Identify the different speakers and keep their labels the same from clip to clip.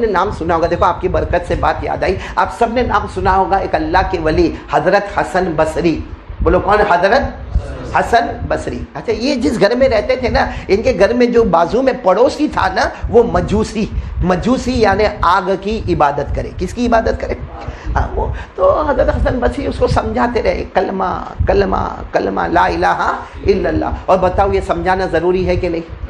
Speaker 1: نے نام سنا ہوگا. دیکھو آپ کی برکت سے بات یاد آئی. آپ سب نے نام سنا ہوگا ایک اللہ کے ولی حضرت حسن بصری. بولو کون؟ حضرت حسن بصری. اچھا یہ جس گھر میں رہتے تھے نا, ان کے گھر میں جو بازو میں پڑوسی تھا نا, وہ مجوسی یعنی آگ کی عبادت کرے. کس کی عبادت کرے؟ وہ تو حضرت حسن بصری اس کو سمجھاتے رہے, کلمہ کلمہ کلمہ لا الہ الا اللہ. اور بتاؤ یہ سمجھانا ضروری ہے کہ نہیں؟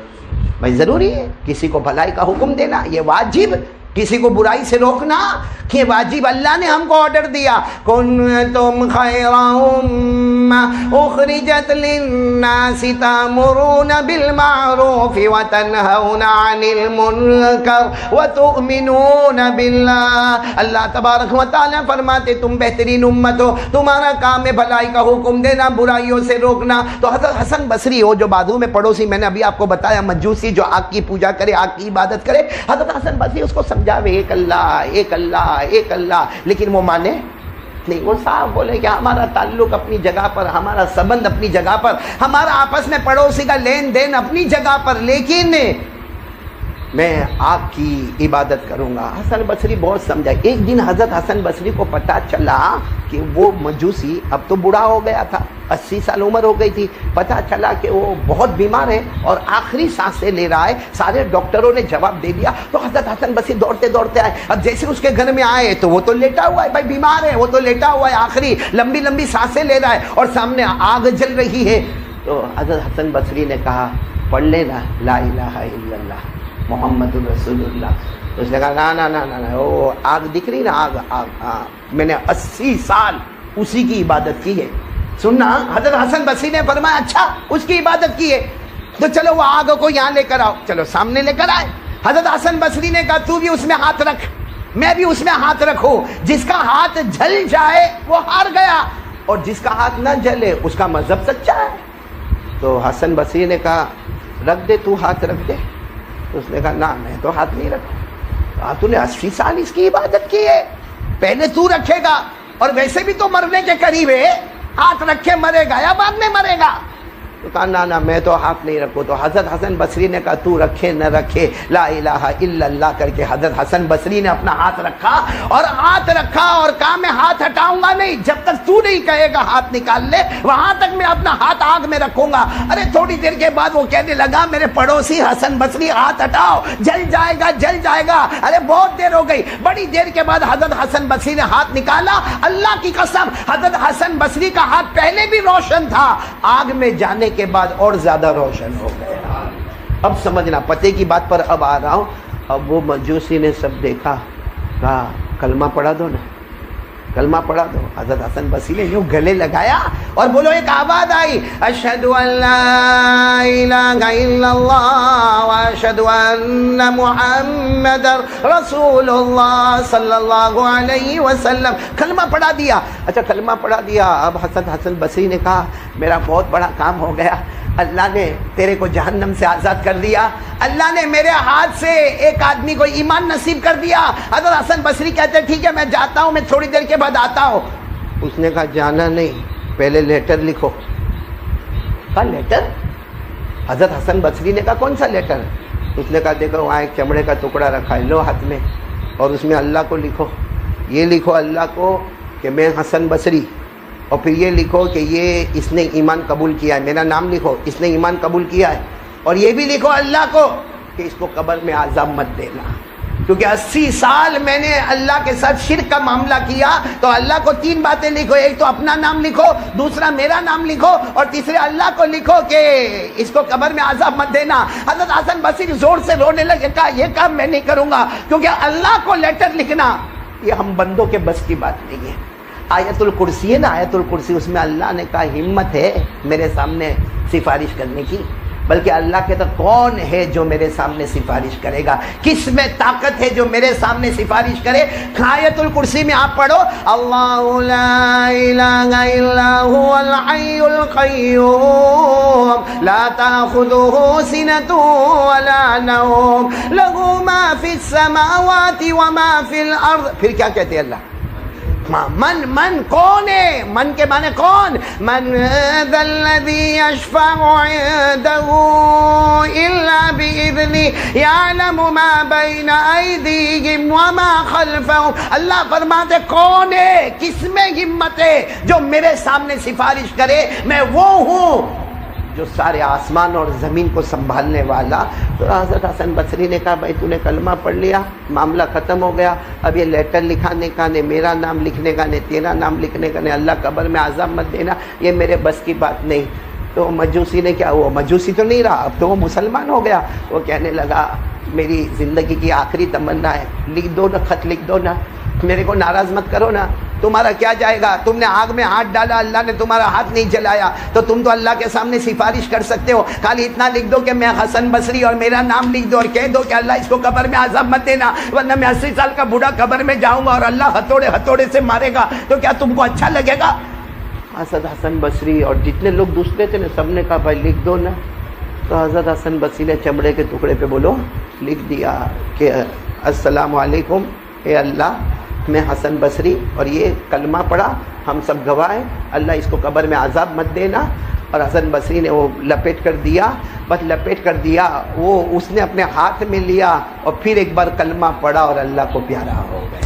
Speaker 1: بھائی ضروری ہے. کسی کو بھلائی کا حکم دینا یہ واجب, کسی کو برائی سے روکنا کہ واجب. اللہ نے ہم کو آرڈر دیا, کنتم خیر امہ اخرجت للناس تأمرون بالمعروف وتنہون عن المنکر وتؤمنون باللہ. اللہ تبارک و تعالیٰ فرماتے تم بہترین امت ہو, تمہارا کام ہے بھلائی کا حکم دینا, برائیوں سے روکنا. تو حضرت حسن بصری ہو جو بازو میں پڑوسی, میں نے ابھی آپ کو بتایا مجوسی جو آگ کی پوجا کرے, آگ کی عبادت کرے, حضرت حسن بصری اس کو سمجھاوے ایک اللہ ایک اللہ ایک اللہ. لیکن وہ مانے نہیں. وہ صاحب بولے کہ ہمارا تعلق اپنی جگہ پر, ہمارا سبند اپنی جگہ پر, ہمارا آپس میں پڑوسی کا لین دین اپنی جگہ پر, لیکن میں آگ کی عبادت کروں گا. حسن بصری بہت سمجھا. ایک دن حضرت حسن بصری کو پتا چلا کہ وہ مجوسی اب تو بوڑھا ہو گیا تھا, 80 سال عمر ہو گئی تھی. پتا چلا کہ وہ بہت بیمار ہے اور آخری سانسیں لے رہا ہے. سارے ڈاکٹروں نے جواب دے دیا. تو حضرت حسن بصری دوڑتے دوڑتے آئے. اب جیسے اس کے گھر میں آئے تو وہ تو لیٹا ہوا ہے, بھائی بیمار ہے, وہ تو لیٹا ہوا ہے, آخری لمبی لمبی سانسیں لے رہا ہے اور سامنے آگ جل رہی ہے. تو حضرت حسن بصری نے کہا پڑھ لینا لا الہ الا اللہ محمد رسول اللہ. تو اس نے کہا نا نا نا نا, وہ آگ دکھ رہی نا, آگ آگ میں نے 80 سال اسی کی عبادت کی ہے. سننا, حضرت حسن بصری نے فرمایا اچھا اس کی عبادت کی ہے تو چلو وہ آگ کو یہاں لے کر آؤ. چلو سامنے لے کر آئے. حضرت حسن بصری نے کہا تو بھی اس میں ہاتھ رکھ, میں بھی اس میں ہاتھ رکھوں. جس کا ہاتھ جل جائے وہ ہار گیا, اور جس کا ہاتھ نہ جلے اس کا مذہب سچا ہے. تو حسن بصری نے کہا رکھ دے, تو ہاتھ رکھ دے. تو اس نے کہا نہ میں تو ہاتھ نہیں رکھوں. تو نے 80 سال اس کی عبادت کی ہے, پہلے تو رکھے گا, اور ویسے بھی تو مرنے کے قریب ہے, ہاتھ رکھے مرے گا یا بعد میں مرے گا؟ تو کہا نا میں تو ہاتھ نہیں رکھوں. تو حضرت حسن بصری نے کہا تو رکھے نہ رکھے لا الہ الا اللہ کر کے حضرت حسن بصری نے اپنا ہاتھ رکھا, اور ہاتھ رکھا اور کہا میں ہاتھ ہٹاؤں گا نہیں جب تک تو نہیں کہے گا ہاتھ نکال لے, وہاں تک میں اپنا ہاتھ آگ میں رکھوں گا. ارے تھوڑی دیر کے بعد وہ کہنے لگا میرے پڑوسی حسن بصری ہاتھ ہٹاؤ, جل جائے گا جل جائے گا. ارے بہت دیر ہو گئی. بڑی دیر کے بعد حضرت حسن بصری نے ہاتھ نکالا. اللہ کی قسم حضرت حسن بصری کا ہاتھ پہلے بھی روشن تھا, آگ میں جانے کے بعد اور زیادہ روشن ہو گیا. اب سمجھنا پتے کی بات پر اب آ رہا ہوں. اب وہ مجوسی نے سب دیکھا, کہا کلمہ پڑھا دو نا, کلمہ پڑھا دو. حضرت حسن بصری نے یوں گلے لگایا اور بولو ایک آواز آئی, اشہد ان لا الہ الا اللہ واشہد ان محمد رسول اللہ صلی اللہ علیہ وسلم. کلمہ پڑھا دیا. اچھا کلمہ پڑھا دیا. اب حضرت حسن بصری نے کہا میرا بہت بڑا کام ہو گیا, اللہ نے تیرے کو جہنم سے آزاد کر دیا, اللہ نے میرے ہاتھ سے ایک آدمی کو ایمان نصیب کر دیا. حضرت حسن بصری کہتے ٹھیک ہے میں جاتا ہوں, میں تھوڑی دیر کے بعد آتا ہوں. اس نے کہا جانا نہیں, پہلے لیٹر لکھو. کہا لیٹر؟ حضرت حسن بصری نے کہا کون سا لیٹر؟ اس نے کہا دیکھو وہاں ایک چمڑے کا ٹکڑا رکھا ہے, لو ہاتھ میں, اور اس میں اللہ کو لکھو. یہ لکھو اللہ کو کہ میں حسن بصری, اور پھر یہ لکھو کہ یہ اس نے ایمان قبول کیا ہے, میرا نام لکھو اس نے ایمان قبول کیا ہے. اور یہ بھی لکھو اللہ کو کہ اس کو قبر میں عذاب مت دینا, کیونکہ 80 سال میں نے اللہ کے ساتھ شرک کا معاملہ کیا. تو اللہ کو 3 باتیں لکھو, ایک تو اپنا نام لکھو, دوسرا میرا نام لکھو, اور تیسرے اللہ کو لکھو کہ اس کو قبر میں عذاب مت دینا. حضرت حسن بصری زور سے رونے لگے, کہا یہ کام میں نہیں کروں گا, کیونکہ اللہ کو لیٹر لکھنا یہ ہم بندوں کے بس کی بات نہیں ہے. آیت الکرسی ہے نا, آیت الکرسی, اس میں اللہ نے کہا ہمت ہے میرے سامنے سفارش کرنے کی, بلکہ اللہ کہتا کون ہے جو میرے سامنے سفارش کرے گا, کس میں طاقت ہے جو میرے سامنے سفارش کرے. آیت الکرسی میں آپ پڑھو اللہ لا الہ الا هو الحی القیوم لا تأخذه سنة ولا نوم له ما فی السماوات وما فی الارض. پھر کیا کہتے ہیں اللہ؟ من کون ہے؟ من کے معنی کون؟ من ذا الذی یشفع عنده الا باذنہ یعلم ما بین ایدیہم وما خلفهم. اللہ فرماتے کون ہے، کس میں ہمت ہے جو میرے سامنے سفارش کرے، میں وہ ہوں جو سارے آسمان اور زمین کو سنبھالنے والا. تو حضرت حسن بصری نے کہا بھائی تو نے کلمہ پڑھ لیا، معاملہ ختم ہو گیا، اب یہ لیٹر لکھانے کا نہیں، میرا نام لکھنے کا نہیں، تیرا نام لکھنے کا نہیں، اللہ قبر میں عذاب مت دینا، یہ میرے بس کی بات نہیں. تو مجوسی نے کیا، وہ مجوسی تو نہیں رہا، اب تو وہ مسلمان ہو گیا. وہ کہنے لگا میری زندگی کی آخری تمنا ہے، لکھ دو نا، خط لکھ دو نا، میرے کو ناراض مت کرو نا. تمہارا کیا جائے گا، تم نے آگ میں ہاتھ ڈالا، اللہ نے تمہارا ہاتھ نہیں جلایا، تو تم تو اللہ کے سامنے سفارش کر سکتے ہو. خالی اتنا لکھ دو کہ میں حسن بصری اور میرا نام لکھ دو اور کہہ دو کہ اللہ اس کو قبر میں عذاب مت دینا، ورنہ میں 80 سال کا بوڑھا قبر میں جاؤں گا اور اللہ ہتھوڑے سے مارے گا، تو کیا تم کو اچھا لگے گا؟ حضرت حسن بصری اور جتنے لوگ دوسرے تھے نا، سب نے کہا بھائی لکھ دو نا. تو حضرت حسن بصری نے چمڑے کے ٹکڑے پہ بولو لکھ دیا کہ السلام علیکم، اے اللہ میں حسن بصری اور یہ کلمہ پڑھا، ہم سب گواہ ہیں، اللہ اس کو قبر میں عذاب مت دینا. اور حسن بصری نے وہ لپیٹ کر دیا، بس لپیٹ کر دیا، وہ اس نے اپنے ہاتھ میں لیا اور پھر ایک بار کلمہ پڑھا اور اللہ کو پیارا ہو گیا.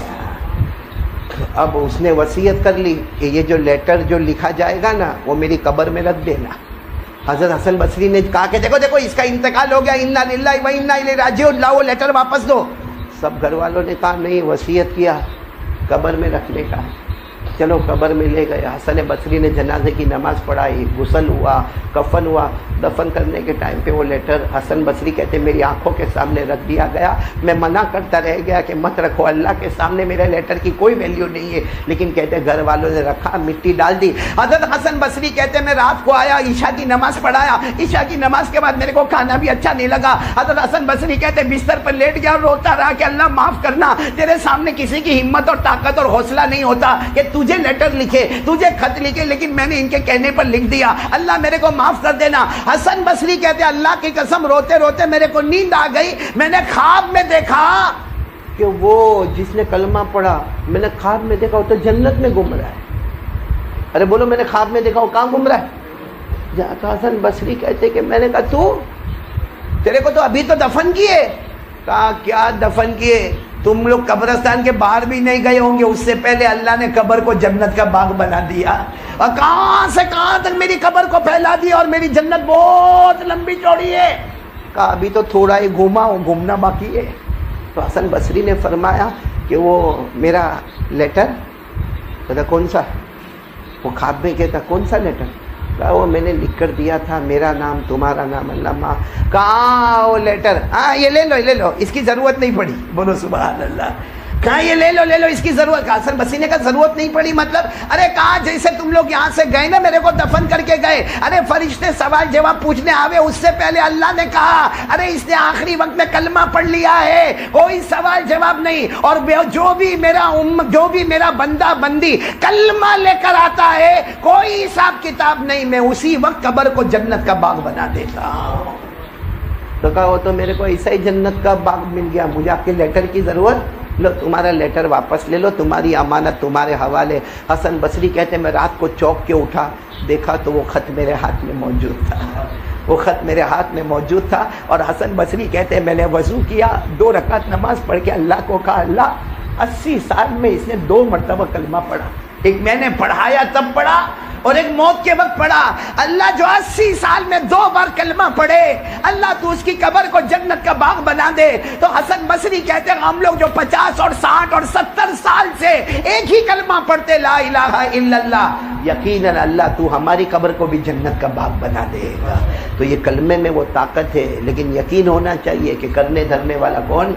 Speaker 1: اب اس نے وصیت کر لی کہ یہ جو لیٹر جو لکھا جائے گا نا وہ میری قبر میں رکھ دینا. حضرت حسن بصری نے کہا کہ دیکھو دیکھو اس کا انتقال ہو گیا، انا للہ و انا الیہ راجعون، لاؤ وہ لیٹر واپس دو. سب گھر والوں نے کہا نہیں، وصیت کیا قبر میں رکھنے کا. چلو قبر میں لے گئے. حسن بصری نے جنازے کی نماز پڑھائی، غسل ہوا، کفن ہوا. دفن کرنے کے ٹائم پہ وہ لیٹر حسن بصری کہتے میری آنکھوں کے سامنے رکھ دیا گیا. میں منع کرتا رہ گیا کہ مت رکھو، اللہ کے سامنے میرے لیٹر کی کوئی ویلیو نہیں ہے، لیکن کہتے گھر والوں نے رکھا، مٹی ڈال دی. حضرت حسن بصری کہتے میں رات کو آیا، عشاء کی نماز پڑھایا، عشاء کی نماز کے بعد میرے کو کھانا بھی اچھا نہیں لگا. حضرت حسن بصری کہتے بستر پر لیٹ گیا اور روتا رہا کہ اللہ معاف کرنا، تیرے سامنے کسی کی ہمت اور طاقت اور حوصلہ نہیں ہوتا کہ تجھے لیٹر لکھے، تجھے خط لکھے، لیکن میں نے ان کے کہنے پر لکھ دیا، اللہ میرے کو معاف کر دینا. حسن بصری کہتے اللہ کی قسم روتے روتے میرے کو نیند آ گئی. میں نے خواب میں دیکھا کہ وہ جس نے کلمہ پڑھا، میں نے خواب میں دیکھا وہ تو جنت میں گھوم رہا ہے. ارے بولو میں نے خواب میں دیکھا وہ کہاں گھوم رہا ہے؟ حسن بصری کہتے کہ میں نے کہا تو تیرے کو تو ابھی تو دفن کیے. کہا کیا دفن کیے؟ تم لوگ قبرستان کے باہر بھی نہیں گئے ہوں گے، اس سے پہلے اللہ نے قبر کو جنت کا باغ بنا دیا، اور کہاں سے کہاں تک میری قبر کو پھیلا دیا، اور میری جنت بہت لمبی چوڑی ہے. کہا ابھی تو تھوڑا ہی گھوما ہوں، گھومنا باقی ہے. تو حسن بصری نے فرمایا کہ وہ میرا لیٹر، کہتا کون سا؟ وہ خواب میں کہتا کون سا لیٹر؟ کہا وہ میں نے لکھ کر دیا تھا، میرا نام تمہارا نام اللہ ماں. کہاں وہ لیٹر؟ ہاں یہ لے لو، اس کی ضرورت نہیں پڑی. بولو سبحان اللہ. کہاں یہ لے لو اس کی ضرورت. حسن بصری نے کہا ضرورت نہیں پڑی مطلب؟ ارے کہا جیسے تم لوگ یہاں سے گئے نا میرے کو دفن کر کے گئے، ارے فرشتے سوال جواب پوچھنے آوے، اس سے پہلے اللہ نے کہا ارے اس نے آخری وقت میں کلمہ پڑھ لیا ہے، کوئی سوال جواب نہیں. اور جو بھی میرا بندہ بندی کلمہ لے کر آتا ہے کوئی حساب کتاب نہیں، میں اسی وقت قبر کو جنت کا باغ بنا دیتا ہوں. تو کہا وہ تو میرے کو ایسا ہی جنت کا باغ مل گیا، مجھے آپ کے لیٹر کی ضرورت، لو تمہارا لیٹر واپس لے لو، تمہاری امانت تمہارے حوالے. حسن بصری کہتے میں رات کو چوک کے اٹھا، دیکھا تو وہ خط میرے ہاتھ میں موجود تھا، وہ خط میرے ہاتھ میں موجود تھا. اور حسن بصری کہتے میں نے وضو کیا، 2 رکعت نماز پڑھ کے اللہ کو کہا اللہ 80 سال میں اس نے 2 مرتبہ کلمہ پڑھا، ایک میں نے پڑھایا تب پڑھا اور ایک موت کے وقت پڑھا. اللہ جو 80 سال میں 2 بار کلمہ پڑھے، اللہ تو اس کی قبر کو جنت کا باغ بنا دے. تو حسن بصری کہتے ہیں ہم لوگ جو 50 اور 60 اور 70 سال سے ایک ہی کلمہ پڑھتے لا الہ الا اللہ، یقیناً اللہ تو ہماری قبر کو بھی جنت کا باغ بنا دے گا. تو یہ کلمے میں وہ طاقت ہے، لیکن یقین ہونا چاہیے کہ کرنے دھرنے والا کون؟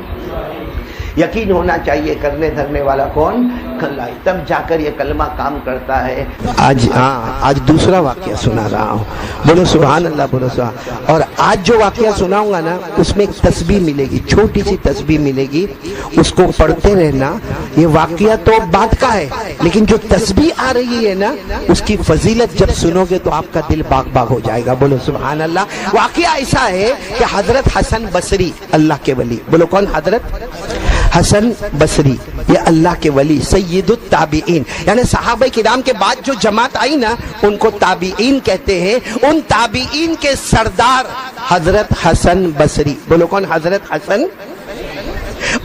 Speaker 1: یقین ہونا چاہیے کرنے دھرنے والا کون؟ اللہ. تب جا کر یہ کلمہ کام کرتا ہے. آج دوسرا واقعہ سنا رہا ہوں، بولو سبحان اللہ، بولو سبحان. اور آج جو واقعہ سناؤں گا نا اس میں ایک تسبیح ملے گی، چھوٹی سی تسبیح ملے گی، اس کو پڑھتے رہنا. یہ واقعہ تو بعد کا ہے، لیکن جو تسبیح آ رہی ہے نا اس کی فضیلت جب سنو گے تو آپ کا دل باغ باغ ہو جائے گا. بولو سبحان اللہ. واقعہ ایسا ہے کہ حضرت حسن بصری، اللہ کے ولی، بولو کون؟ حضرت حسن بصری، یہ اللہ کے ولی، سید التابعین، یعنی صحابہ کرام کے بعد جو جماعت آئی نا ان کو تابعین کہتے ہیں. ان تابعین کے سردار حضرت حسن بصری، بولو کون؟ حضرت حسن.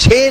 Speaker 1: 6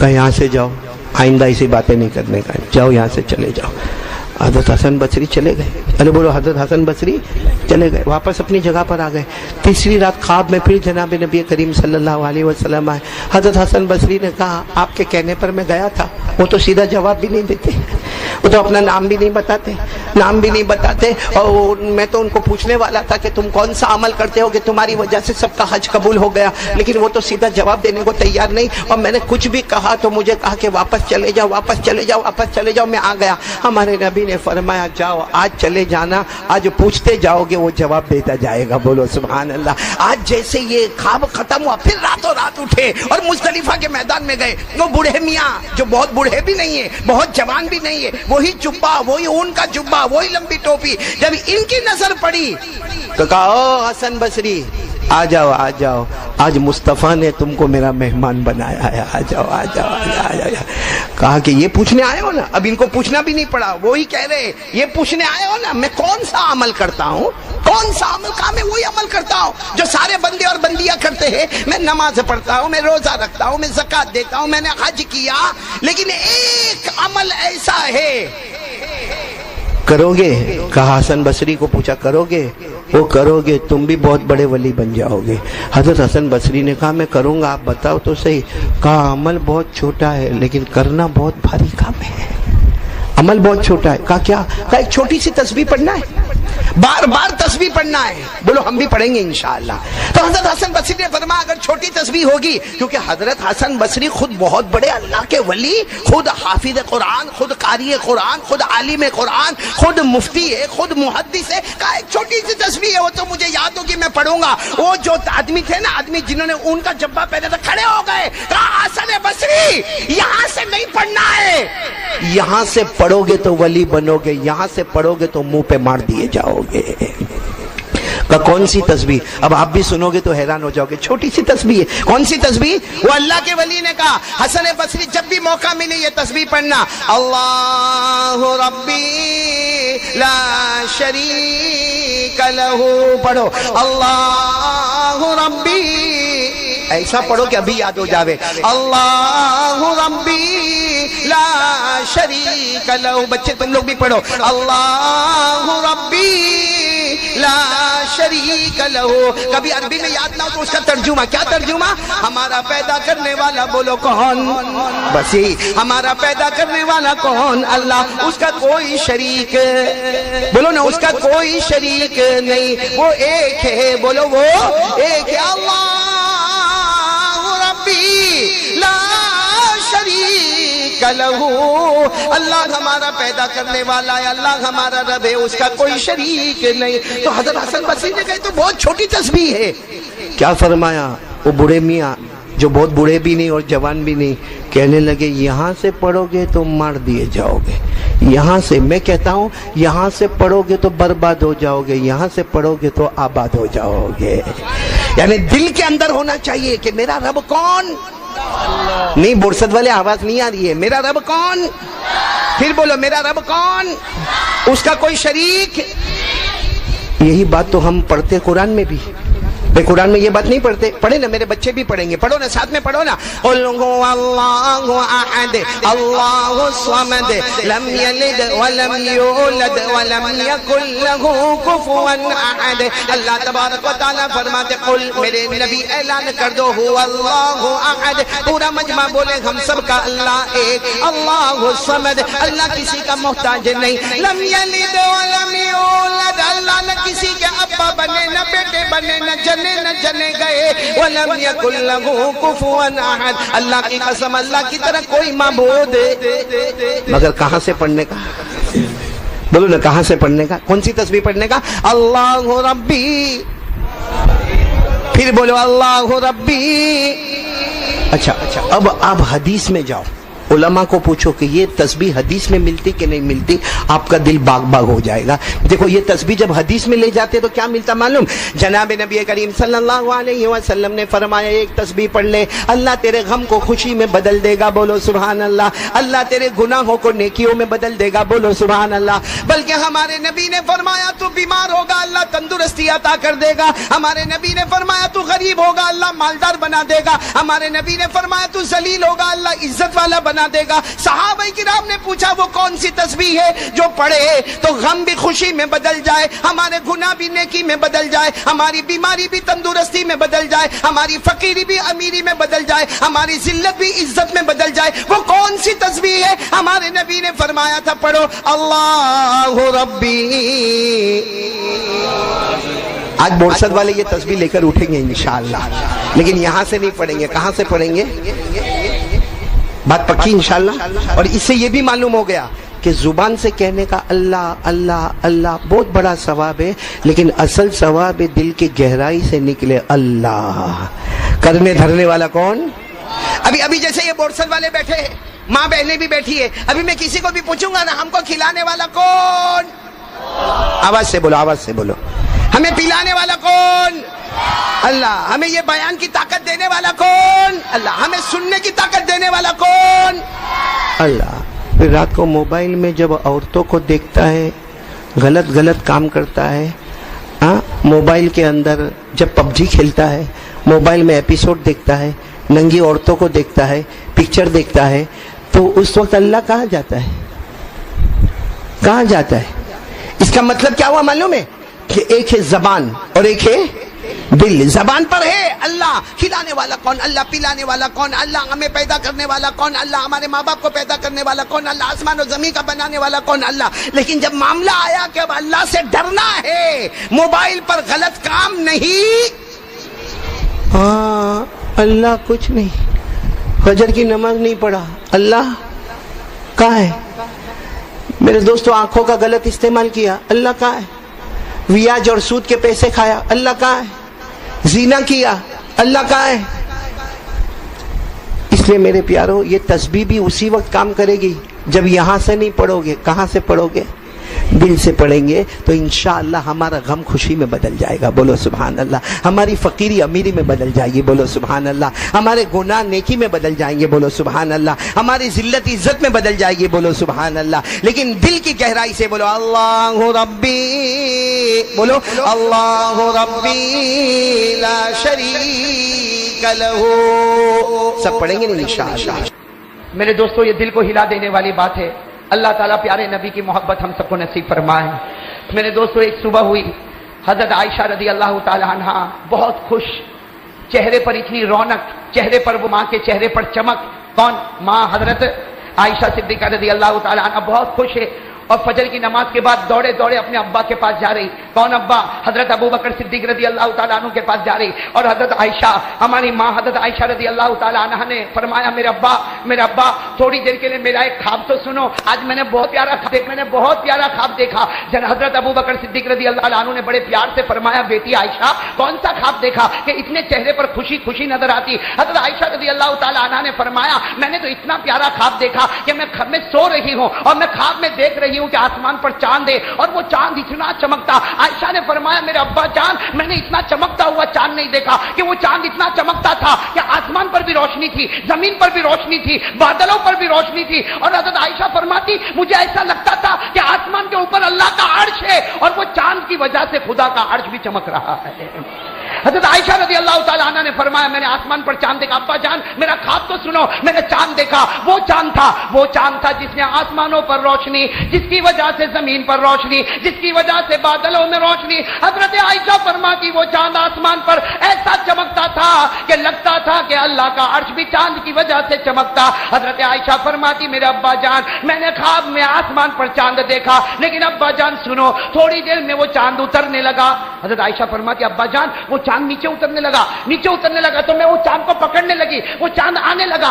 Speaker 1: کہا یہاں سے جاؤ، آئندہ ایسی باتیں نہیں کرنے کا، جاؤ یہاں سے چلے جاؤ۔ حضرت حسن بصری چلے گئے، ارے بولو حضرت حسن بصری چلے گئے، واپس اپنی جگہ پر آ گئے۔ تیسری رات خواب میں پھر جناب نبی کریم صلی اللہ علیہ وسلم آئے۔ حضرت حسن بصری نے کہا آپ کے کہنے پر میں گیا تھا، وہ تو سیدھا جواب بھی نہیں دیتے، وہ تو اپنا نام بھی نہیں بتاتے، اور میں تو ان کو پوچھنے والا تھا کہ تم کون سا عمل کرتے ہو کہ تمہاری وجہ سے سب کا حج قبول ہو گیا، لیکن وہ تو سیدھا جواب دینے کو تیار نہیں، اور میں نے کچھ بھی کہا تو مجھے کہا کہ واپس چلے جاؤ، میں آ گیا۔ ہمارے نبی نے فرمایا جاؤ آج چلے جانا، آج پوچھتے جاؤ گے وہ جواب دیتا جائے گا، بولو سبحان اللہ۔ آج جیسے یہ خواب ختم ہوا پھر راتوں رات اٹھے اور مزدلفہ کے میدان میں گئے۔ وہ بوڑھے میاں جو بہت بوڑھے بھی نہیں ہے، بہت جوان بھی نہیں ہے، وہی جبہ، وہی اون کا جبہ، وہی لمبی ٹوپی، جب ان کی نظر پڑی تو کہا او حسن بصری آ جاؤ آج مصطفیٰ نے تم کو میرا مہمان بنایا ہے، آ جاؤ۔ کہا کہ یہ پوچھنے آئے ہو نا، اب ان کو پوچھنا بھی نہیں پڑا، وہی کہہ رہے یہ پوچھنے آئے ہو نا میں کون سا عمل کرتا ہوں، کون سا عمل کہا میں وہی عمل کرتا ہوں جو سارے بندے اور بندیاں کرتے ہیں، میں نماز پڑھتا ہوں، میں روزہ رکھتا ہوں، میں زکوٰۃ دیتا ہوں، میں نے حج کیا، لیکن ایک عمل ایسا ہے کرو گے؟ کہا حسن بصری کو پوچھا کرو گے؟ وہ کرو گے تم بھی بہت بڑے ولی بن جاؤ گے۔ حضرت حسن بصری نے کہا میں کروں گا، آپ بتاؤ تو صحیح۔ کہا عمل بہت چھوٹا ہے لیکن کرنا بہت بھاری کام ہے، عمل بہت چھوٹا ہے۔ کہا کیا؟ کہا ایک چھوٹی سی تسبیح پڑھنا ہے، بار بار تسبیح پڑھنا ہے۔ بولو ہم بھی پڑھیں گے انشاءاللہ۔ تو حضرت حسن بصری نے فرمایا اگر چھوٹی تسبیح ہوگی، کیونکہ حضرت حسن بصری خود بہت بڑے اللہ کے ولی، خود حافظ قرآن، خود قاری قرآن، خود عالم قرآن، خود مفتی ہے، خود محدث ہے۔ کہا ایک چھوٹی سی تسبیح ہے، وہ تو مجھے یاد ہوگی میں پڑھوں گا۔ وہ جو آدمی تھے نا، آدمی جنہوں نے ان کا جبہ پہنا تھا، کھڑے ہو گئے۔ کہا حسن بصری یہاں سے نہیں پڑھنا ہے، یہاں سے پڑھو گے تو ولی بنو گے، یہاں سے پڑھو گے تو منہ پہ مار دیے جاؤ گے۔ کہ کون سی تسبیح؟ اب آپ بھی سنو گے تو حیران ہو جاؤ گے، چھوٹی سی تسبیح ہے۔ کون سی تسبیح؟ وہ اللہ کے ولی نے کہا حسن بصری جب بھی موقع ملے یہ تسبیح پڑھنا، اللہ ربی لا شریک لہ، پڑھو اللہ ربی، ایسا پڑھو کہ ابھی یاد ہو جاوے، اللہ ربی لا شریک لہ۔ بچے تم لوگ بھی پڑھو اللہ ربی لا شریک لہ۔ کبھی عربی میں یاد نہ ہو تو اس کا ترجمہ کیا؟ ترجمہ ہمارا پیدا کرنے والا بولو کون؟ بس یہی، ہمارا پیدا کرنے والا کون؟ اللہ، اس کا کوئی شریک، بولو نا اس کا کوئی شریک نہیں، وہ ایک ہے، بولو وہ ایک ہے، اللہ ربی لا شریک لہ۔ اللہ ہمارا پیدا کرنے والا ہے، اللہ ہمارا رب ہے، اس کا کوئی شریک نہیں۔ تو حضرت حسن بصری نے کہا تو بہت چھوٹی تسبیح ہے۔ کیا فرمایا؟ وہ بوڑھے میاں جو بہت بوڑھے بھی نہیں اور جوان بھی نہیں، کہنے لگے یہاں سے پڑھو گے تو مار دیے جاؤ گے، یہاں سے، میں کہتا ہوں یہاں سے پڑھو گے تو برباد ہو جاؤ گے، یہاں سے پڑھو گے تو آباد ہو جاؤ گے۔ یعنی دل کے اندر ہونا چاہیے کہ میرا رب کون؟ نہیں، برسد والے آواز نہیں آ رہی ہے، میرا رب کون؟ پھر بولو میرا رب کون؟ اس کا کوئی شریک؟ یہی بات تو ہم پڑھتے قرآن میں بھی، قرآن میں یہ بات نہیں پڑھتے؟ پڑھے نا، میرے بچے بھی پڑھیں گے، پڑھو نا ساتھ میں، پڑھو نا، قل هو اللہ احد اللہ الصمد لم یلد ولم یولد ولم یکن له کفوا احد۔ اللہ تبارک و تعالیٰ فرماتے قل، میرے نبی اعلان کر دو، هو اللہ احد، پورا مجمع بولے ہم سب کا اللہ ایک، اللہ الصمد، اللہ کسی کا محتاج نہیں، لم یلد ولم یولد، اللہ نہ کسی کے ابا بنے، نہ بیٹے بنے، نہ جنے گئے، وَلَمْ يَكُنْ لَهُ كُفُوًا أَحَدٌ، اللہ کی قسم اللہ کی طرح کوئی معبود ہے۔ مگر کہاں سے پڑھنے کا؟ بولو نا کہاں سے پڑھنے کا؟ کون سی تسبیح پڑھنے کا؟ اللہ ربی، پھر بولو اللہ ربی۔ اچھا اب آپ حدیث میں جاؤ، علماء کو پوچھو کہ یہ تسبیح حدیث میں ملتی کہ نہیں ملتی، آپ کا دل باغ باغ ہو جائے گا۔ دیکھو یہ تسبیح جب حدیث میں لے جاتے تو کیا ملتا معلوم؟ جناب نبی کریم صلی اللہ علیہ وسلم نے فرمایا ایک تسبیح پڑھ لے، اللہ تیرے غم کو خوشی میں بدل دے گا، بولو سبحان اللہ۔ اللہ تیرے گناہوں کو نیکیوں میں بدل دے گا، بولو سبحان اللہ۔ بلکہ ہمارے نبی نے فرمایا تو بیمار ہوگا اللہ تندرستی عطا کر دے گا، ہمارے نبی نے فرمایا تو غریب ہوگا اللہ مالدار بنا دے گا، ہمارے نبی نے فرمایا تو ذلیل ہوگا اللہ عزت والا بنا دے گا۔ صحابہ کرام نے پوچھا وہ کون سی تسبیح ہے جو پڑھے تو غم بھی خوشی میں بدل جائے، ہمارے گناہ بھی نیکی میں بدل جائے، ہماری بیماری بھی تندرستی میں بدل جائے، ہماری فقیری بھی امیری میں بدل جائے، ہماری ذلت بھی عزت میں بدل جائے؟ وہ کون سی تسبیح ہے؟ ہمارے نبی نے فرمایا تھا پڑھو اللہ ربی۔ آج بورسد والے یہ تسبیح لے کر اٹھیں گے انشاءاللہ، لیکن یہاں سے نہیں پڑھیں گے، کہاں سے پڑھیں گے؟ بات پکی انشاءاللہ۔ اور اس سے یہ بھی معلوم ہو گیا کہ زبان سے کہنے کا اللہ اللہ اللہ بہت بڑا ثواب ہے، لیکن اصل ثواب ہے دل کی گہرائی سے نکلے اللہ۔ کرنے دھرنے والا کون؟ ابھی جیسے یہ بورسل والے بیٹھے ہیں، ماں بہنیں بھی بیٹھی ہے، ابھی میں کسی کو بھی پوچھوں گا نا ہم کو کھلانے والا کون؟ آواز سے بولو، آواز سے بولو۔ ہمیں پلانے والا کون؟ اللہ۔ ہمیں یہ بیان کی طاقت دینے والا کون؟ اللہ۔ ہمیں سننے کی طاقت دینے والا کون؟ اللہ۔ پھر رات کو موبائل میں جب عورتوں کو دیکھتا ہے غلط کام کرتا ہے، موبائل کے اندر جب پب جی کھیلتا ہے، موبائل میں ایپیسوڈ دیکھتا ہے، ننگی عورتوں کو دیکھتا ہے، پکچر دیکھتا ہے، تو اس وقت اللہ کہاں جاتا ہے؟ کہاں جاتا ہے؟ اس کا مطلب کیا ہوا معلوم ہے؟ کہ ایک ہے زبان اور ایک ہے دل۔ زبان پر ہے اللہ کھلانے والا کون، اللہ پلانے والا کون، اللہ ہمیں پیدا کرنے والا کون، اللہ ہمارے ماں باپ کو پیدا کرنے والا کون، اللہ آسمان و زمین کا بنانے والا کون، اللہ۔ لیکن جب معاملہ آیا کہ اب اللہ سے ڈرنا ہے، موبائل پر غلط کام نہیں، ہاں اللہ کچھ نہیں، فجر کی نماز نہیں پڑھا، اللہ کہاں ہے؟ میرے دوستو آنکھوں کا غلط استعمال کیا، اللہ کہاں ہے؟ ویاج اور سود کے پیسے کھایا، اللہ کہاں ہے؟ زنا کیا، اللہ کہاں ہے؟ اس لیے میرے پیارو یہ تسبیح بھی اسی وقت کام کرے گی جب یہاں سے نہیں پڑھو گے۔ کہاں سے پڑھو گے؟ دل سے پڑھیں گے تو انشاءاللہ ہمارا غم خوشی میں بدل جائے گا، بولو سبحان اللہ۔ ہماری فقیری امیری میں بدل جائے گی، بولو سبحان اللہ۔ ہمارے گناہ نیکی میں بدل جائیں گے، بولو سبحان اللہ۔ ہماری ذلت عزت میں بدل جائے گی، بولو سبحان اللہ۔ لیکن دل کی گہرائی سے بولو اللہ ربی، بولو اللہ ربی لا شریک لہ۔ سب پڑھیں گے انشاءاللہ۔ میرے دوستو یہ دل کو ہلا دینے والی بات ہے، اللہ تعالیٰ پیارے نبی کی محبت ہم سب کو نصیب فرمائے۔ میرے دوستو ایک صبح ہوئی، حضرت عائشہ رضی اللہ تعالی عنہ بہت خوش، چہرے پر اتنی رونق، چہرے پر وہ ماں کے چہرے پر چمک۔ کون؟ ماں حضرت عائشہ صدیقہ رضی اللہ تعالی عنہ بہت خوش ہے، اور فجر کی نماز کے بعد دوڑے دوڑے اپنے ابا کے پاس جا رہی۔ کون ابا؟ حضرت ابو بکر صدیق رضی اللہ تعالیٰ عنہ کے پاس جا رہی، اور حضرت عائشہ ہماری ماں حضرت عائشہ رضی اللہ تعالیٰ عنہ نے فرمایا میرے ابا تھوڑی دیر کے لیے میرا ایک خواب تو سنو، آج میں نے بہت پیارا خواب دیکھا۔ حضرت ابو بکر صدیق رضی اللہ عنہ نے بڑے پیار سے فرمایا بیٹی عائشہ کون سا خواب دیکھا کہ اتنے چہرے پر خوشی خوشی نظر آتی؟ حضرت عائشہ رضی اللہ تعالیٰ عنہ نے فرمایا میں نے تو اتنا پیارا خواب دیکھا کہ میں سو رہی ہوں اور میں خواب میں دیکھ رہی ہوں کہ آسمان پر چاند ہے اور وہ چاند اتنا چمکتا۔ عائشہ نے فرمایا میرے ابا جان میں نے اتنا چمکتا ہوا چاند نہیں دیکھا، کہ وہ چاند اتنا چمکتا تھا کہ آسمان پر بھی روشنی تھی، زمین پر بھی روشنی تھی، بادلوں پر بھی روشنی تھی۔ اور حضرت عائشہ فرماتی مجھے ایسا لگتا تھا کہ آسمان کے اوپر اللہ کا عرش ہے اور وہ چاند کی وجہ سے خدا کا عرش بھی چمک رہا ہے۔ حضرت عائشہ رضی اللہ تعالیٰ عنہ نے فرمایا میں نے آسمان پر چاند دیکھا، ابا جان میرا خواب تو سنو، میں نے چاند دیکھا، وہ چاند تھا جس نے آسمانوں پر روشنی، جس کی وجہ سے زمین پر روشنی، جس کی وجہ سے بادلوں میں روشنی۔ حضرت عائشہ فرماتی وہ چاند آسمان پر ایسا چمکتا تھا کہ لگتا تھا کہ اللہ کا عرش بھی چاند کی وجہ سے چمکتا۔ حضرت عائشہ فرماتی میرے ابا جان میں نے خواب میں آسمان پر چاند دیکھا، لیکن ابا جان سنو تھوڑی دیر میں وہ چاند اترنے لگا۔ حضرت عائشہ فرماتی ابا جان وہ چاند نیچے اترنے لگا تو میں اس چاند کو پکڑنے لگی، وہ چاند آنے لگا۔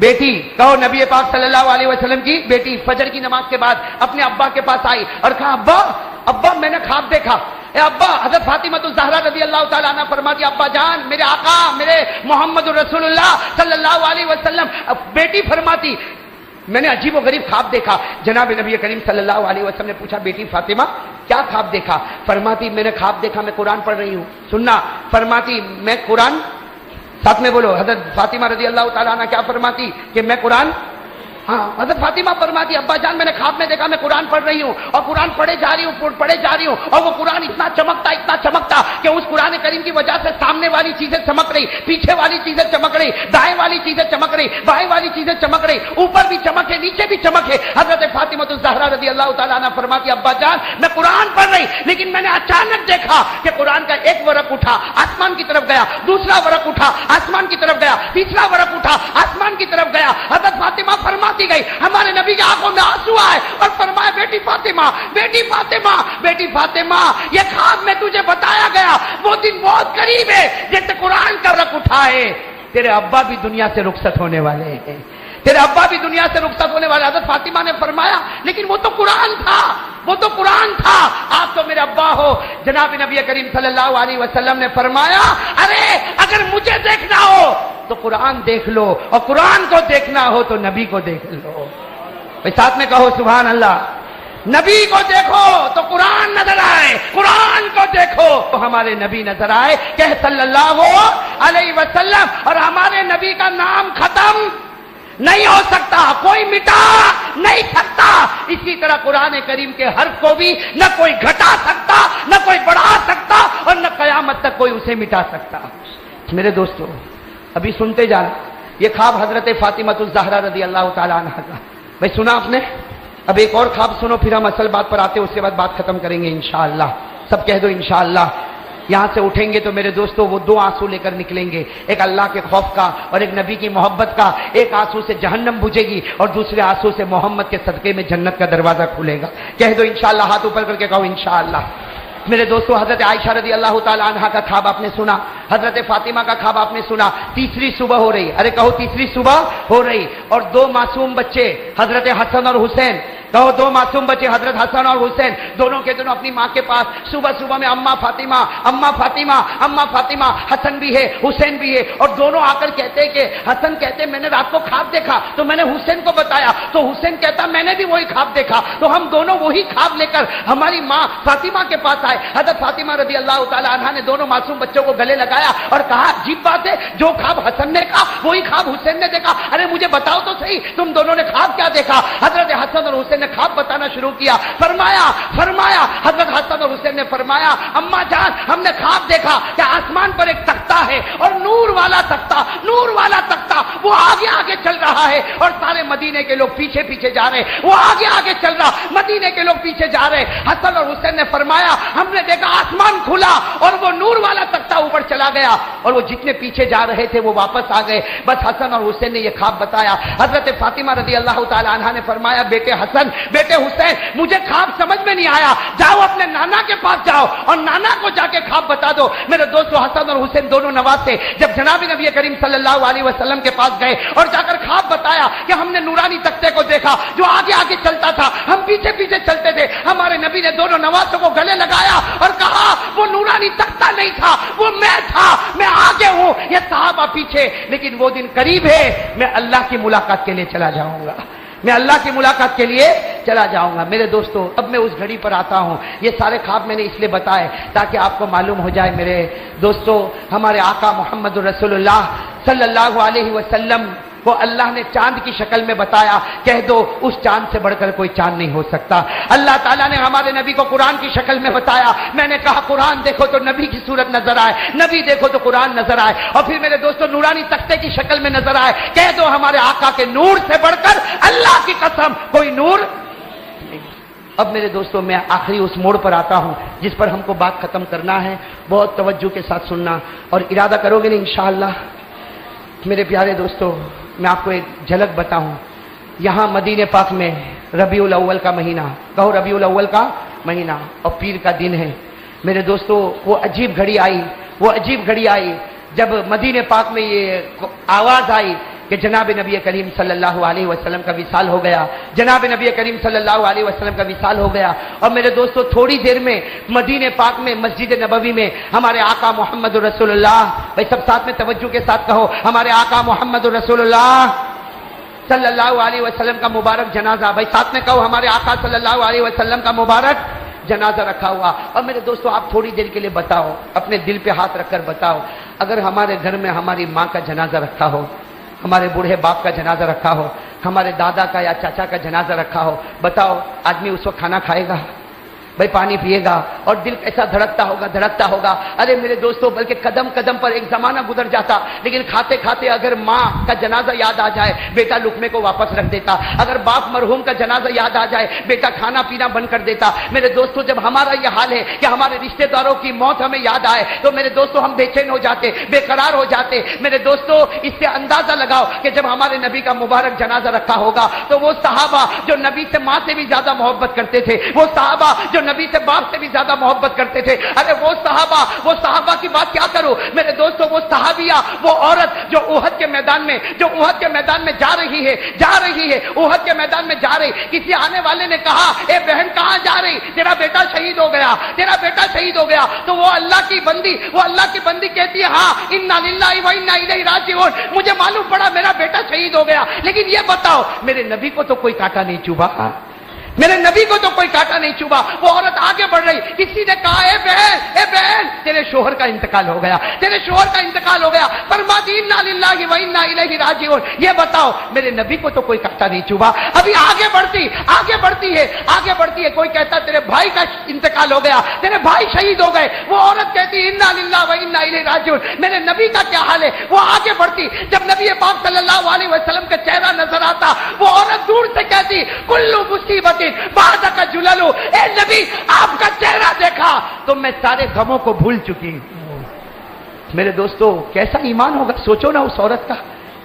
Speaker 2: بیٹی کہو نبی پاک صلی اللہ علیہ وسلم کی بیٹی فجر کی نماز کے بعد اپنے ابا کے پاس آئی اور کہا ابا ابا میں نے خواب دیکھا. اے ابا, حضرت فاطمہ الزہرا رضی اللہ تعالیٰ عنہ فرماتی ابا جان, میرے آقا میرے محمد رسول اللہ صلی اللہ علیہ وسلم. بیٹی فرماتی میں نے عجیب و غریب خواب دیکھا. جناب نبی کریم صلی اللہ علیہ وسلم نے پوچھا بیٹی فاطمہ کیا خواب دیکھا؟ فرماتی میں نے خواب دیکھا میں قرآن پڑھ رہی ہوں. سننا, فرماتی میں قرآن, ساتھ میں بولو, حضرت فاطمہ رضی اللہ تعالیٰ عنہ کیا فرماتی کہ میں قرآن, ہاں حضرت فاطمہ فرماتی ابا جان میں نے خواب میں دیکھا میں قرآن پڑھ رہی ہوں اور قرآن پڑھے جا رہی ہوں اور وہ قرآن اتنا چمکتا کہ اس قرآن کریم کی وجہ سے سامنے والی چیزیں چمک رہی, پیچھے والی چیزیں چمک رہی, دائیں والی چیزیں چمک رہی, بائیں والی چیزیں چمک رہی, اوپر بھی چمکے نیچے بھی چمکے. حضرت فاطمہ الزہرا رضی اللہ تعالیٰ عنہ فرماتی ابا جان میں قرآن پڑھ رہی لیکن میں نے اچانک دیکھا کہ قرآن کا ایک ورق اٹھا آسمان کی طرف گیا, دوسرا ورق اٹھا آسمان کی طرف گیا, تیسرا ورق اٹھا آسمان کی طرف گیا. حضرت فاطمہ فرماتی گئی ہمارے نبی کی آنکھوں میں آنسو آئے اور فرمایا بیٹی فاطمہ بیٹی فاطمہ بیٹی فاطمہ یہ خواب میں تجھے بتایا گیا وہ دن بہت قریب ہے جیسے قرآن کا ورق اٹھائے تیرے ابا بھی دنیا سے رخصت ہونے والے ہیں, تیرے ابا بھی دنیا سے رخصت ہونے والے. حضرت فاطمہ نے فرمایا لیکن وہ تو قرآن تھا, وہ تو قرآن تھا, آپ تو میرے ابا ہو. جناب نبی کریم صلی اللہ علیہ وسلم نے فرمایا ارے اگر مجھے دیکھنا ہو تو قرآن دیکھ لو اور قرآن کو دیکھنا ہو تو نبی کو دیکھ لو. ساتھ میں کہو سبحان اللہ. نبی کو دیکھو تو قرآن نظر آئے, قرآن کو دیکھو تو ہمارے نبی نظر آئے کہ صلی اللہ علیہ وسلم. اور ہمارے نبی کا نام ختم نہیں ہو سکتا, کوئی مٹا نہیں سکتا. اسی طرح قرآن کریم کے حرف کو بھی نہ کوئی گھٹا سکتا نہ کوئی بڑھا سکتا اور نہ قیامت تک کوئی اسے مٹا سکتا. میرے دوستو ابھی سنتے جانا, یہ خواب حضرت فاطمہ الزہرا رضی اللہ تعالیٰ عنہ کا. بھائی سنا آپ نے؟ اب ایک اور خواب سنو پھر ہم اصل بات پر آتے, اس کے بعد بات ختم کریں گے انشاءاللہ. سب کہہ دو انشاءاللہ. یہاں سے اٹھیں گے تو میرے دوستو وہ دو آنسو لے کر نکلیں گے, ایک اللہ کے خوف کا اور ایک نبی کی محبت کا. ایک آنسو سے جہنم بجھے گی اور دوسرے آنسو سے محمد کے صدقے میں جنت کا دروازہ کھلے گا. کہہ دو انشاءاللہ, ہاتھ اوپر کر کے کہو انشاءاللہ. میرے دوستو حضرت عائشہ رضی اللہ تعالیٰ عنہ کا خواب آپ نے سنا, حضرت فاطمہ کا خواب آپ نے سنا. تیسری صبح ہو رہی, ارے کہو تیسری صبح ہو رہی, اور دو معصوم بچے حضرت حسن اور حسین, کہو دو معصوم بچے حضرت حسن اور حسین دونوں کے دونوں اپنی ماں کے پاس صبح صبح میں اماں فاطمہ اماں فاطمہ اماں فاطمہ. حسن بھی ہے حسین بھی ہے اور دونوں آ کر کہتے کہ حسن کہتے میں نے رات کو خواب دیکھا تو میں نے حسین کو بتایا, تو حسین کہتا میں نے بھی وہی خواب دیکھا. تو ہم دونوں وہی خواب لے کر ہماری ماں فاطمہ کے پاس آئے. حضرت فاطمہ رضی اللہ تعالیٰ عنہ نے دونوں معصوم بچوں کو گلے لگایا اور کہا عجیب بات ہے, جو خواب حسن نے کہا وہی خواب حسین نے دیکھا. ارے مجھے بتاؤ تو صحیح تم دونوں نے خواب کیا دیکھا؟ حضرت حسن اور حسین نے خواب بتانا شروع کیا. فرمایا حضرت حسن اور حسین نے فرمایا اماں جان ہم نے خواب دیکھا کہ آسمان پر ایک تختہ ہے اور نور والا تختہ وہ آگے آگے چل رہا ہے اور سارے مدینے کے لوگ پیچھے پیچھے جا رہے, وہ آگے آگے چل رہا, مدینے کے لوگ پیچھے جا رہے. حسن اور حسین نے فرمایا ہم نے دیکھا آسمان کھلا اور وہ نور والا تختہ اوپر چلا گیا اور وہ جتنے پیچھے جا رہے تھے وہ واپس آ گئے. بس حسن اور حسین نے یہ خواب بتایا. حضرت فاطمہ رضی اللہ تعالی عنہا نے فرمایا بیٹے حسن بیٹے حسین مجھے خواب سمجھ میں نہیں آیا, جاؤ اپنے نانا کے پاس جاؤ اور نانا کو جا کے خواب بتا دو. میرے دوستو حسن اور حسین دونوں نواز تھے. جب جناب نبی کریم صلی اللہ علیہ وسلم کے پاس گئے اور جا کر خواب بتایا کہ ہم نے نورانی تختے کو دیکھا جو آگے آگے چلتا تھا, ہم پیچھے پیچھے چلتے تھے. ہمارے نبی نے دونوں نوازوں کو گلے لگایا اور کہا وہ نورانی تختہ نہیں تھا, وہ میں تھا, میں آگے ہوں, یہ صحابہ پیچھے, لیکن وہ دن قریب ہے, میں اللہ کی ملاقات کے لیے چلا جاؤں گا, میں اللہ کی ملاقات کے لیے چلا جاؤں گا. میرے دوستو اب میں اس گھڑی پر آتا ہوں. یہ سارے خواب میں نے اس لیے بتائے تاکہ آپ کو معلوم ہو جائے میرے دوستو ہمارے آقا محمد رسول اللہ صلی اللہ علیہ وسلم کو اللہ نے چاند کی شکل میں بتایا. کہہ دو اس چاند سے بڑھ کر کوئی چاند نہیں ہو سکتا. اللہ تعالیٰ نے ہمارے نبی کو قرآن کی شکل میں بتایا. میں نے کہا قرآن دیکھو تو نبی کی صورت نظر آئے, نبی دیکھو تو قرآن نظر آئے, اور پھر میرے دوستو نورانی تختے کی شکل میں نظر آئے. کہہ دو ہمارے آقا کے نور سے بڑھ کر اللہ کی قسم کوئی نور نہیں. اب میرے دوستو میں آخری اس موڑ پر آتا ہوں جس پر ہم کو بات ختم کرنا ہے. بہت توجہ کے ساتھ سننا اور ارادہ کرو گے نا انشاءاللہ. میرے پیارے دوستو میں آپ کو ایک جھلک بتاؤں. یہاں مدینہ پاک میں ربیع الاول کا مہینہ, کہو ربیع الاول کا مہینہ, اور پیر کا دن ہے. میرے دوستو وہ عجیب گھڑی آئی جب مدینہ پاک میں یہ آواز آئی کہ جناب نبی کریم صلی اللہ علیہ وسلم کا وصال ہو گیا، جناب نبی کریم صلی اللہ علیہ وسلم کا وصال ہو گیا. اور میرے دوستو تھوڑی دیر میں مدینہ پاک میں مسجد نبوی میں ہمارے آقا محمد رسول اللہ، بھائی سب ساتھ میں توجہ کے ساتھ کہو، ہمارے آقا محمد رسول اللہ صلی اللہ علیہ وسلم کا مبارک جنازہ، بھائی ساتھ میں کہو، ہمارے آقا صلی اللہ علیہ وسلم کا مبارک جنازہ رکھا ہوا. اور میرے دوستو آپ تھوڑی دیر کے لیے بتاؤ، اپنے دل پہ ہاتھ رکھ کر بتاؤ، اگر ہمارے گھر میں ہماری ماں کا جنازہ رکھا ہو، ہمارے بوڑھے باپ کا جنازہ رکھا ہو، ہمارے دادا کا یا چاچا کا جنازہ رکھا ہو، بتاؤ آدمی اس وقت کھانا کھائے گا؟ بھائی پانی پیے گا اور دل کیسا دھڑکتا ہوگا. ارے میرے دوستو بلکہ قدم قدم پر ایک زمانہ گزر جاتا، لیکن کھاتے کھاتے اگر ماں کا جنازہ یاد آ جائے بیٹا لقمے کو واپس رکھ دیتا، اگر باپ مرحوم کا جنازہ یاد آ جائے بیٹا کھانا پینا بند کر دیتا. میرے دوستو جب ہمارا یہ حال ہے کہ ہمارے رشتہ داروں کی موت ہمیں یاد آئے تو میرے دوستو ہم بے چین ہو جاتے، بے قرار ہو جاتے. میرے دوستو اس سے اندازہ لگاؤ کہ جب ہمارے نبی کا مبارک جنازہ رکھا ہوگا تو وہ صحابہ جو نبی سے ماں سے بھی زیادہ محبت کرتے تھے، وہ صحابہ جو نبی سے باپ سے بھی زیادہ محبت کرتے تھے، ارے وہ صحابہ کی بات کیا کرو میرے دوستو، وہ صحابیہ، وہ عورت جو احد کے میدان میں جا رہی ہے احد کے میدان میں جا رہی. کسی آنے والے نے کہا اے بہن کہاں جا رہی؟ تیرا بیٹا شہید ہو گیا. تو وہ اللہ کی بندی کہتی ہے ہاں انا للہ و انا الیہ راجعون، مجھے معلوم پڑا میرا بیٹا شہید ہو گیا، لیکن یہ بتاؤ میرے نبی کو تو کوئی کانٹا نہیں چبھا، میرے نبی کو تو کوئی کانٹا نہیں چبھا. وہ عورت آگے بڑھ رہی، کسی نے کہا اے بہن تیرے شوہر کا انتقال ہو گیا، فرماتی انا للہ و انا الیہ راجعون. یہ بتاؤ میرے نبی کو تو کوئی کانٹا نہیں چبھا. ابھی آگے بڑھتی ہے کوئی کہتا تیرے بھائی کا انتقال ہو گیا، تیرے بھائی شہید ہو گئے. وہ عورت کہتی انا للہ و انا الیہ راجعون، میرے نبی کا کیا حال ہے؟ وہ آگے بڑھتی، جب نبی پاک صلی اللہ علیہ وسلم کا چہرہ نظر آتا وہ عورت دور سے کہتی کلو مصیبت بعد کا جللو، اے نبی آپ کا چہرہ دیکھا تو میں سارے غموں کو بھول چکی ہوں. میرے دوستو کیسا ایمان ہوگا، سوچو نا اس عورت کا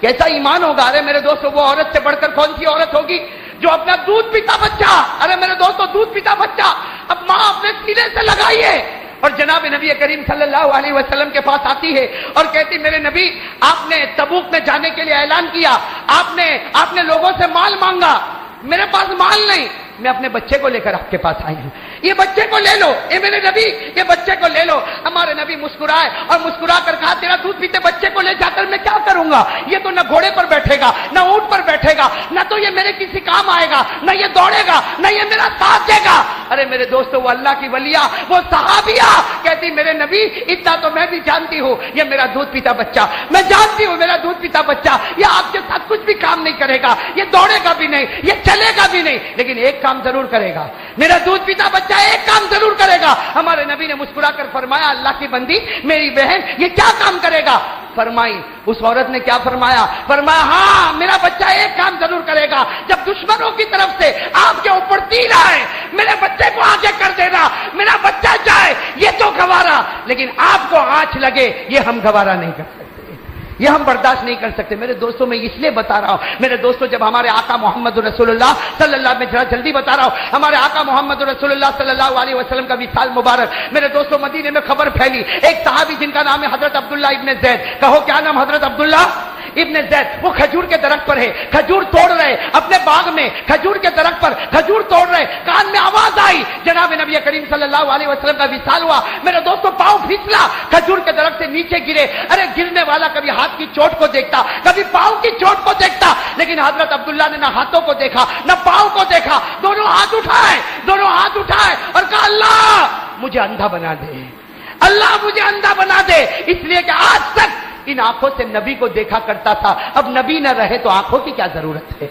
Speaker 2: کیسا ایمان ہوگا. ارے میرے دوستو وہ عورت سے بڑھ کر کون سی عورت ہوگی جو اپنا دودھ پیتا بچہ، ارے میرے دوستو دودھ پیتا بچہ اب ماں اپنے سینے سے لگائیے اور جناب نبی کریم صلی اللہ علیہ وسلم کے پاس آتی ہے اور کہتی میرے نبی آپ نے تبوک میں جانے کے لیے اعلان کیا، آپ نے لوگوں سے مال مانگا، میرے پاس مال نہیں، میں اپنے بچے کو لے کر آپ کے پاس آئی ہوں، یہ بچے کو لے لو، اے میرے نبی یہ بچے کو لے لو. ہمارے نبی مسکرائے اور مسکرا کر کہا تیرا دودھ پیتے بچے کو لے جا کر میں کیا کروں گا؟ یہ تو نہ گھوڑے پر بیٹھے گا، نہ اونٹ پر بیٹھے گا، نہ تو یہ میرے کسی کام آئے گا، نہ یہ دوڑے گا، نہ یہ میرا ساتھ دے گا. ارے میرے دوستو وہ اللہ کی ولیہ، وہ صحابیہ کہتی میرے نبی اتنا تو میں بھی جانتی ہوں یہ میرا دودھ پیتا بچہ، میں جانتی ہوں میرا دودھ پیتا بچہ یہ آپ کے ساتھ کچھ بھی کام نہیں کرے گا، یہ دوڑے گا بھی نہیں، یہ چلے گا بھی نہیں، لیکن ایک کام ضرور کرے گا، میرا دودھ پیتا بچہ ایک کام ضرور کرے گا. ہمارے نبی نے مسکرا کر فرمایا اللہ کی بندی میری بہن یہ کیا کام کرے گا؟ فرمائی اس عورت نے کیا فرمایا ہاں میرا بچہ ایک کام ضرور کرے گا، جب دشمنوں کی طرف سے آپ کے اوپر تیر آئے میرے بچے کو آگے کر دینا، میرا بچہ جائے یہ تو گوارا، لیکن آپ کو آنچ لگے یہ ہم گوارا نہیں کر سکتے، یہ ہم برداشت نہیں کر سکتے. میرے دوستوں میں اس لیے بتا رہا ہوں میرے دوستوں جب ہمارے آقا محمد رسول اللہ صلی اللہ میں جلدی بتا رہا ہوں ہمارے آقا محمد رسول اللہ صلی اللہ علیہ وسلم کا وصال مبارک میرے دوستوں مدینے میں خبر پھیلی. ایک صحابی جن کا نام ہے حضرت عبداللہ ابن زید، کہو کیا نام؟ حضرت عبداللہ ابن زید. وہ کھجور کے درخت پر ہے، کھجور توڑ رہے اپنے باغ میں، کھجور کے درخت پر کھجور توڑ رہے، کان میں آواز آئی جناب نبی کریم صلی اللہ علیہ وسلم کا وصال ہوا. میرے دوستوں پاؤں پھسلا، کھجور کے درخت سے نیچے گرے. ارے گرنے والا کبھی ہاتھ کی چوٹ کو دیکھتا، کبھی پاؤں کی چوٹ کو دیکھتا، لیکن حضرت عبداللہ نے نہ ہاتھوں کو دیکھا نہ پاؤں کو دیکھا، دونوں ہاتھ اٹھائے اور کہا اللہ مجھے اندھا بنا دے، اللہ مجھے اندھا بنا دے، اس لیے کہ آج تک ان آنکھوں سے نبی کو دیکھا کرتا تھا، اب نبی نہ رہے تو آنکھوں کی کیا ضرورت ہے؟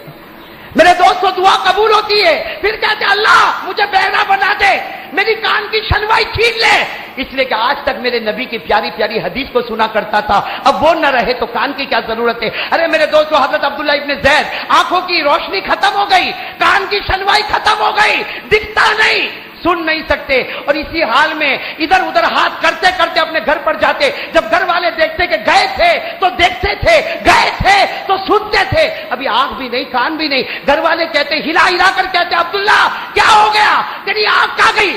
Speaker 2: میرے دوستو دعا قبول ہوتی ہے، پھر کہتے اللہ مجھے بہرا بنا دے، میری کان کی شنوائی چھین لے، اس لیے کہ آج تک میرے نبی کی پیاری پیاری حدیث کو سنا کرتا تھا، اب وہ نہ رہے تو کان کی کیا ضرورت ہے؟ ارے میرے دوستو حضرت عبداللہ ابن زید آنکھوں کی روشنی ختم ہو گئی، کان کی شنوائی ختم ہو گئی، دکھتا نہیں، سن نہیں سکتے، اور اسی حال میں ادھر ادھر ہاتھ کرتے کرتے اپنے گھر پر جاتے. جب گھر والے دیکھتے کہ گئے تھے تو دیکھتے تھے، گئے تھے تو سنتے تھے، ابھی آنکھ بھی نہیں کان بھی نہیں. گھر والے کہتے ہلا کر کہتے عبداللہ کیا ہو گیا، تیری آنکھ کہاں گئی؟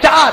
Speaker 2: 4।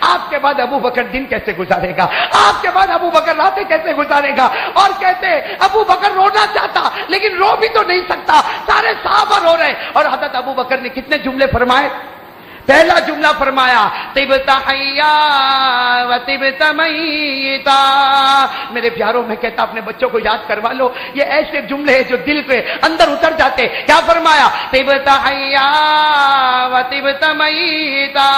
Speaker 2: آپ کے بعد ابو بکر دن کیسے گزارے گا، آپ کے بعد ابو بکر راتیں کیسے گزارے گا؟ اور کہتے ابو بکر رونا چاہتا لیکن رو بھی تو نہیں سکتا، سارے صحابہ رو رہے، اور حضرت ابو بکر نے کتنے جملے فرمائے؟ پہلا جملہ فرمایا طبت حیا و طبت میتا۔ میرے پیاروں میں کہتا اپنے بچوں کو یاد کروا لو، یہ ایسے جملے ہیں جو دل کے اندر اتر جاتے۔ کیا فرمایا؟ طبت حیا و طبت میتا۔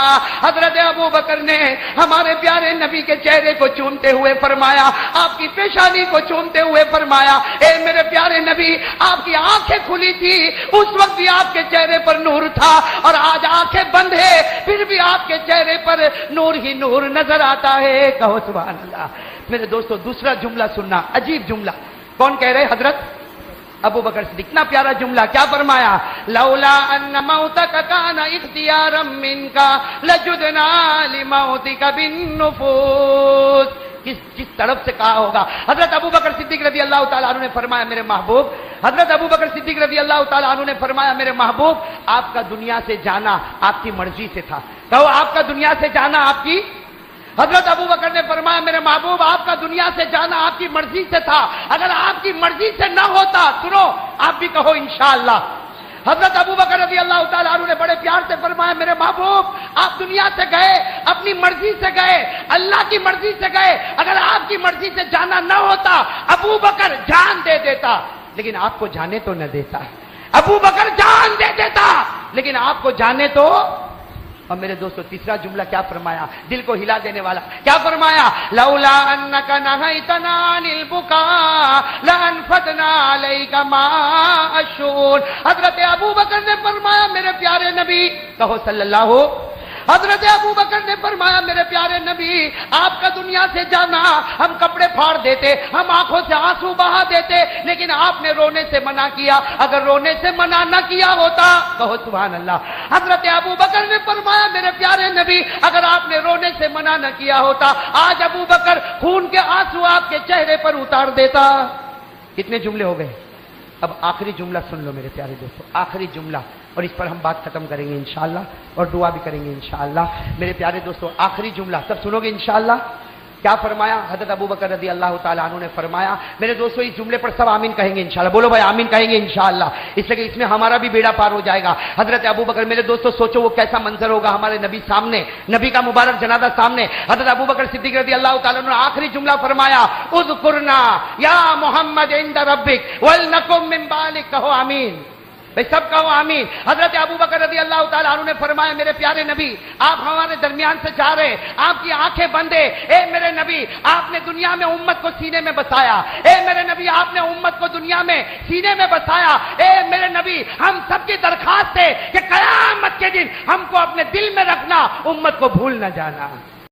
Speaker 2: حضرت ابو بکر نے ہمارے پیارے نبی کے چہرے کو چومتے ہوئے فرمایا، آپ کی پیشانی کو چومتے ہوئے فرمایا، اے میرے پیارے نبی آپ کی آنکھیں کھلی تھی اس وقت بھی آپ کے چہرے پر نور تھا، اور آج آنکھیں بند ہے پھر بھی آپ کے چہرے پر نور ہی نور نظر آتا ہے۔ کہو سبحان اللہ۔ میرے دوستو دوسرا جملہ سننا، عجیب جملہ۔ کون کہہ رہے؟ حضرت ابو بکر صدیق۔ اتنا پیارا جملہ، کیا فرمایا؟ لولا ان موتک کان اختیارا منک لجدنا لموتک بالنفوس۔ جس طرف سے کہا ہوگا۔ حضرت ابو بکر صدیق رضی اللہ تعالیٰ عنہ نے فرمایا میرے محبوب، حضرت ابو بکر صدیق رضی اللہ تعالیٰ عنہ نے فرمایا میرے محبوب آپ کا دنیا سے جانا آپ کی مرضی سے تھا۔ کہو آپ کا دنیا سے جانا آپ کی۔ حضرت ابو بکر نے فرمایا میرے محبوب آپ کا دنیا سے جانا آپ کی مرضی سے تھا، اگر آپ کی مرضی سے نہ ہوتا، سنو آپ بھی کہو انشاءاللہ۔ حضرت ابو بکر رضی اللہ تعالیٰ عنہ نے بڑے پیار سے فرمایا میرے محبوب آپ دنیا سے گئے اپنی مرضی سے گئے، اللہ کی مرضی سے گئے، اگر آپ کی مرضی سے جانا نہ ہوتا ابو بکر جان دے دیتا لیکن آپ کو جانے تو نہ دیتا، ابو بکر جان دے دیتا لیکن آپ کو جانے تو۔ اور میرے دوستو تیسرا جملہ کیا فرمایا؟ دل کو ہلا دینے والا، کیا فرمایا؟ لولا انک نہیتنا عن البکاء لانفضنا علیک ماء الشؤون۔ حضرت ابو بکر نے فرمایا میرے پیارے نبی، کہو صلی اللہ۔ حضرت ابو بکر نے فرمایا میرے پیارے نبی آپ کا دنیا سے جانا ہم کپڑے پھاڑ دیتے، ہم آنکھوں سے آنسو بہا دیتے، لیکن آپ نے رونے سے منع کیا، اگر رونے سے منع نہ کیا ہوتا، کہو سبحان اللہ۔ حضرت ابو بکر نے فرمایا میرے پیارے نبی اگر آپ نے رونے سے منع نہ کیا ہوتا آج ابو بکر خون کے آنسو آپ کے چہرے پر اتار دیتا۔ کتنے جملے ہو گئے؟ اب آخری جملہ سن لو میرے پیارے دوستو، آخری جملہ، اور اس پر ہم بات ختم کریں گے انشاءاللہ اور دعا بھی کریں گے انشاءاللہ۔ میرے پیارے دوستو آخری جملہ سب سنو گے انشاءاللہ۔ کیا فرمایا؟ حضرت ابو بکر رضی اللہ تعالیٰ عنہ نے فرمایا میرے دوستو اس جملے پر سب آمین کہیں گے انشاءاللہ، بولو بھائی آمین کہیں گے انشاءاللہ، اس لیے کہ اس میں ہمارا بھی بیڑا پار ہو جائے گا۔ حضرت ابو بکر، میرے دوستو سوچو وہ کیسا منظر ہوگا ہمارے نبی سامنے، نبی کا مبارک جنازہ سامنے، حضرت ابو بکر صدیق رضی اللہ تعالیٰ عنہ نے آخری جملہ فرمایا اذکرنا یا محمد عند ربک ولنکم من بالک، کہو آمین بھائی سب کہو آمین۔ حضرت ابو بکر رضی اللہ تعالیٰ عنہ نے فرمایا میرے پیارے نبی آپ ہمارے درمیان سے جا رہے، آپ کی آنکھیں بند ہے، اے میرے نبی آپ نے دنیا میں امت کو سینے میں بسایا، اے میرے نبی آپ نے امت کو دنیا میں سینے میں بسایا، اے میرے نبی ہم سب کی درخواست ہے کہ قیامت کے دن ہم کو اپنے دل میں رکھنا، امت کو بھول نہ جانا۔